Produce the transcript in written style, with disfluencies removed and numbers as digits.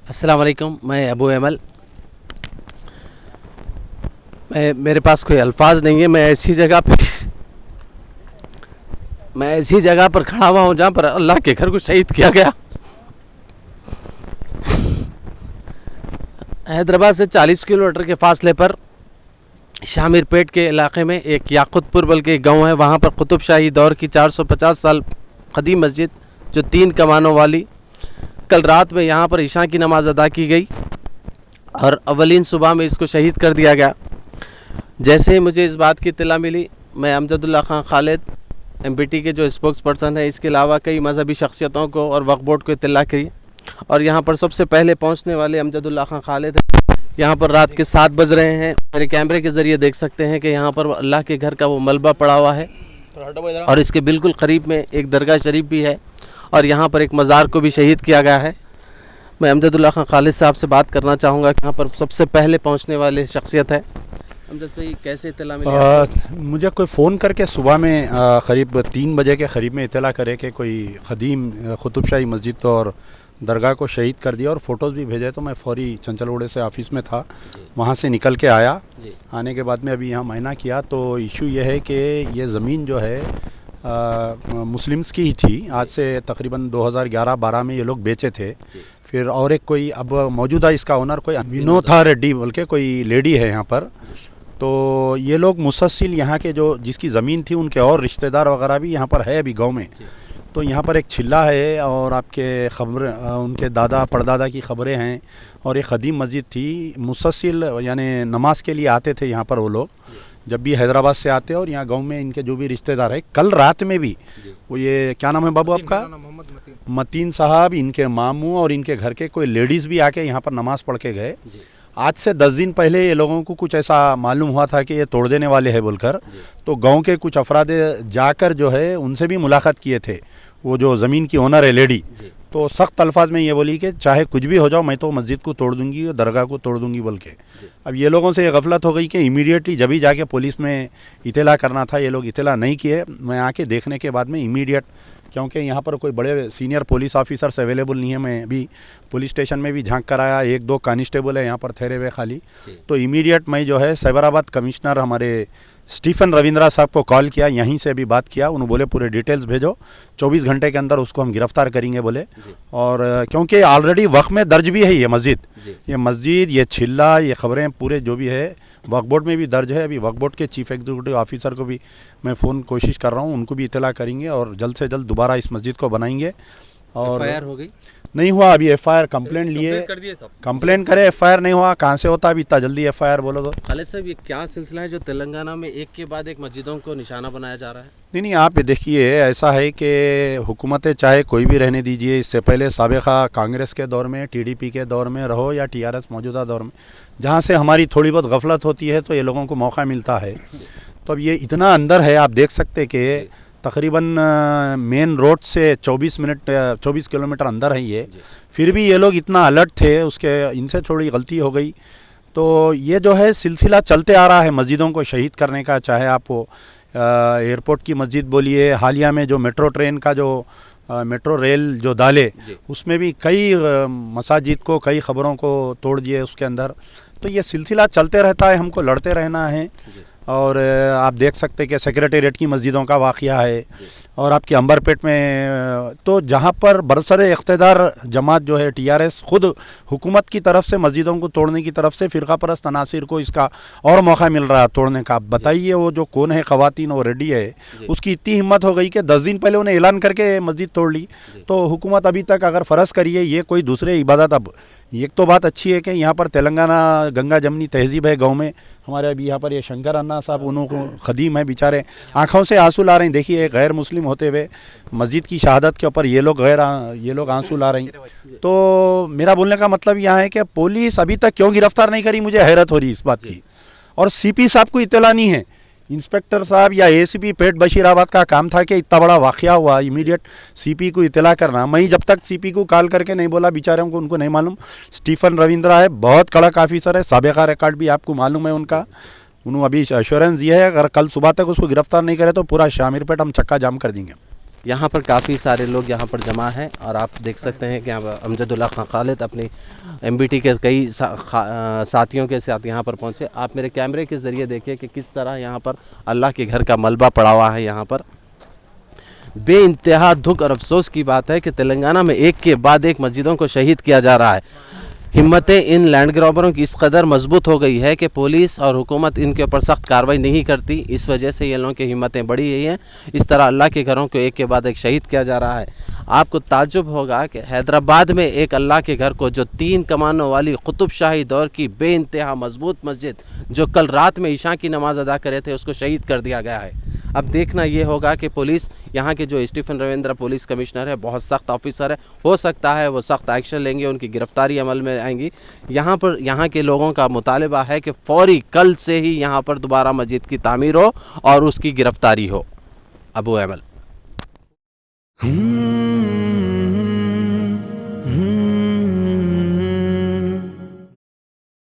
अस्सलाम वालेकुम, मैं अबू अमल। मेरे पास कोई अल्फाज नहीं है। मैं ऐसी जगह पर खड़ा हुआ हूँ जहाँ पर अल्लाह के घर को शहीद किया गया। हैदराबाद से 40 किलोमीटर के फासले पर शामिरपेट के इलाके में एक याकुतपुर बल्कि एक गाँव है। वहाँ पर कुतुब शाही दौर की 450 साल कदीम मस्जिद जो 3 कमानों वाली, कल रात में यहाँ पर इशा की नमाज़ अदा की गई और अवलीन सुबह में इसको शहीद कर दिया गया। जैसे ही मुझे इस बात की इत्तला मिली, मैं अमजदुल्ला खान खालिद MPT के जो स्पोक्स पर्सन है, इसके अलावा कई मजहबी शख्सियतों को और वक्फ बोर्ड को इत्तला की और यहाँ पर सबसे पहले पहुँचने वाले अमजदुल्ला खान खालिद हैं। यहाँ पर रात के 7 बज रहे हैं। मेरे कैमरे के ज़रिए देख सकते हैं कि यहाँ पर अल्लाह के घर का वो मलबा पड़ा हुआ है और इसके बिल्कुल करीब में एक दरगाह शरीफ भी है और यहाँ पर एक मज़ार को भी शहीद किया गया है। मैं अमजदुल्ला खान खालिद साहब से बात करना चाहूँगा कि यहाँ पर सबसे पहले पहुँचने वाले शख्सियत है। अमजद भाई, कैसे इत्तला मिली? मुझे कोई फ़ोन करके सुबह में करीब 3 बजे के करीब में इत्तला करे कि कोई ख़दीम कुतुब शाही मस्जिद और दरगाह को शहीद कर दिया और फ़ोटोज़ भी भेजे। तो मैं फ़ौरी चंचलगुड़े से ऑफ़िस में था, वहाँ से निकल के आया। आने के बाद में अभी यहाँ मायना किया तो इशू ये है कि ये ज़मीन जो है मुस्लिम्स की ही थी। आज से तकरीबन 2011-12 में ये लोग बेचे थे। फिर और एक कोई अब मौजूदा इसका ओनर कोई विनोदा रेड्डी बोल के कोई लेडी है यहाँ पर। तो ये लोग मुसलसिल यहाँ के जो जिसकी ज़मीन थी उनके और रिश्तेदार वगैरह भी यहाँ पर है अभी गांव में। तो यहाँ पर एक चिल्ला है और आपके खबर उनके दादा परदादा की ख़बरें हैं और एक क़दीम मस्जिद थी। मुसलसिल यानी नमाज के लिए आते थे यहाँ पर वो लोग, जब भी हैदराबाद से आते और यहाँ गांव में इनके जो भी रिश्तेदार है। कल रात में भी वो ये क्या नाम है बाबू आपका? मतीन साहब, इनके मामू और इनके घर के कोई लेडीज़ भी आके यहाँ पर नमाज़ पढ़ के गए। आज से 10 दिन पहले ये लोगों को कुछ ऐसा मालूम हुआ था कि ये तोड़ देने वाले हैं बोलकर, तो गांव के कुछ अफराद जाकर जो है उनसे भी मुलाकात किए थे। वो जो ज़मीन की ओनर है लेडी, तो सख्त अल्फाज में ये बोली कि चाहे कुछ भी हो जाओ, मैं तो मस्जिद को तोड़ दूंगी, दरगाह को तोड़ दूंगी बोल के। अब ये लोगों से ये गफलत हो गई कि इमीडिएटली जब ही जाके पुलिस में इत्तला करना था, ये लोग इत्तला नहीं किए। मैं आके देखने के बाद में इमीडिएट, क्योंकि यहाँ पर कोई बड़े सीनियर पुलिस ऑफिसर्स अवेलेबल नहीं है, मैं भी पुलिस स्टेशन में भी झांक कर आया, 1-2 कांस्टेबल है यहाँ पर ठहरे हुए खाली। तो इमीडिएट मैं जो है साइबराबाद कमिश्नर हमारे स्टीफन रविंद्रा साहब को कॉल किया, यहीं से अभी बात किया। उन्होंने बोले पूरे डिटेल्स भेजो, 24 घंटे के अंदर उसको हम गिरफ्तार करेंगे बोले। और क्योंकि ऑलरेडी वक्फ में दर्ज भी है ये मस्जिद, ये छिल्ला, ये ख़बरें पूरे जो भी है वक्फ बोर्ड में भी दर्ज है। अभी वक्फ बोर्ड के चीफ एग्जीक्यूटिव ऑफिसर को भी मैं फ़ोन कोशिश कर रहा हूँ, उनको भी इत्तला करेंगे और जल्द से जल्द दोबारा इस मस्जिद को बनाएंगे। और FIR हो गई? नहीं हुआ अभी FIR, कंप्लेंट लिए, कंप्लेंट करे, FIR नहीं हुआ। कहाँ से होता अभी इतना जल्दी FIR बोलो तो? खालिद साहब, ये क्या सिलसिला है जो तेलंगाना में एक के बाद एक मस्जिदों को निशाना बनाया जा रहा है? नहीं, आप ये देखिए, ऐसा है कि हुकूमतें चाहे कोई भी रहने दीजिए, इससे पहले साबिक़ा कांग्रेस के दौर में, TDP के दौर में रहो या TRS मौजूदा दौर में, जहाँ से हमारी थोड़ी बहुत गफलत होती है तो ये लोगों को मौका मिलता है। तो अब ये इतना अंदर है, आप देख सकते कि तकरीबन मेन रोड से 24 किलोमीटर अंदर है ये। फिर भी ये लोग इतना अलर्ट थे, उसके इनसे थोड़ी गलती हो गई। तो ये जो है सिलसिला चलते आ रहा है मस्जिदों को शहीद करने का, चाहे आप वो एयरपोर्ट की मस्जिद बोलिए, हालिया में जो मेट्रो ट्रेन का जो मेट्रो रेल जो डाले, उसमें भी कई मसाजिद को, कई ख़बरों को तोड़ दिए उसके अंदर। तो ये सिलसिला चलते रहता है, हमको लड़ते रहना है। और आप देख सकते हैं कि सेक्रेटेरिएट की मस्जिदों का वाक़या है और आपके अंबरपेट में तो जहाँ पर बरसरे इक़्तिदार जमात जो है TRS खुद हुकूमत की तरफ से मस्जिदों को तोड़ने की तरफ से फ़िरका परस्त अनासिर को इसका और मौका मिल रहा है तोड़ने का। बताइए वो जो कौन है ख़वातीन, वो रेडी है, उसकी इतनी हिम्मत हो गई कि 10 दिन पहले उन्हें ऐलान करके मस्जिद तोड़ ली। तो हुकूमत अभी तक अगर फ़र्ज़ करिए ये कोई दूसरे इबादत, अब एक तो बात अच्छी है कि यहाँ पर तेलंगाना गंगा जमनी तहजीब है गाँव में हमारे। अभी यहाँ पर ये शंकर अन्ना साहब, उनको ख़दीम है बेचारे, आँखों से आंसू ला रहे हैं। देखिए, गैर मुस्लिम होते हुए मस्जिद की शहादत के ऊपर ये लोग आंसू ला रही हैं। तो मेरा बोलने का मतलब यहाँ है कि पुलिस अभी तक क्यों गिरफ्तार नहीं करी, मुझे हैरत हो रही इस बात की। और CP साहब को इत्तला नहीं है, इंस्पेक्टर साहब या ACP पेट बशीराबाद का काम था कि इतना बड़ा वाक़या हुआ, इमीडिएट CP को इत्तला करना। मैं जब तक CP को कॉल करके नहीं बोला, बेचारों को, उनको नहीं मालूम। स्टीफन रविंद्रा है, बहुत कड़क ऑफिसर है, साबिक़ा रिकॉर्ड भी आपको मालूम है उनका। उन्होंने अभी एश्योरेंस दिया है अगर कल सुबह तक उसको गिरफ्तार नहीं करे तो पूरा शामिरपेट हम चक्का जाम कर देंगे। यहाँ पर काफ़ी सारे लोग यहाँ पर जमा हैं और आप देख सकते हैं कि यहाँ पर अमजदुल्ला खां खालिद अपनी एमबीटी के कई साथियों के साथ यहाँ पर पहुँचे। आप मेरे कैमरे के ज़रिए देखिए कि किस तरह यहाँ पर अल्लाह के घर का मलबा पड़ा हुआ है। यहाँ पर बेइंतहा दुख और अफसोस की बात है कि तेलंगाना में एक के बाद एक मस्जिदों को शहीद किया जा रहा है। हिम्मतें इन लैंड ग्रॉबरों की इस कदर मजबूत हो गई है कि पुलिस और हुकूमत इनके ऊपर सख्त कार्रवाई नहीं करती। इस वजह से ये लोगों की हिम्मतें बढ़ी हुई हैं। इस तरह अल्लाह के घरों को एक के बाद एक शहीद किया जा रहा है। आपको ताज्जुब होगा कि हैदराबाद में एक अल्लाह के घर को जो 3 कमानों वाली कुतुब शाही दौर की बेइंतहा मजबूत मस्जिद जो कल रात में ईशा की नमाज अदा करे थे उसको शहीद कर दिया गया है। अब देखना ये होगा कि पुलिस यहाँ के जो स्टीफन रविंद्र पुलिस कमिश्नर है बहुत सख्त ऑफिसर है, हो सकता है वो सख्त एक्शन लेंगे, उनकी गिरफ्तारी अमल में आएंगी। यहाँ के लोगों का मुतालबा है कि फौरी कल से ही यहाँ पर दोबारा मस्जिद की तामीर हो और उसकी गिरफ्तारी हो। अबू अमल।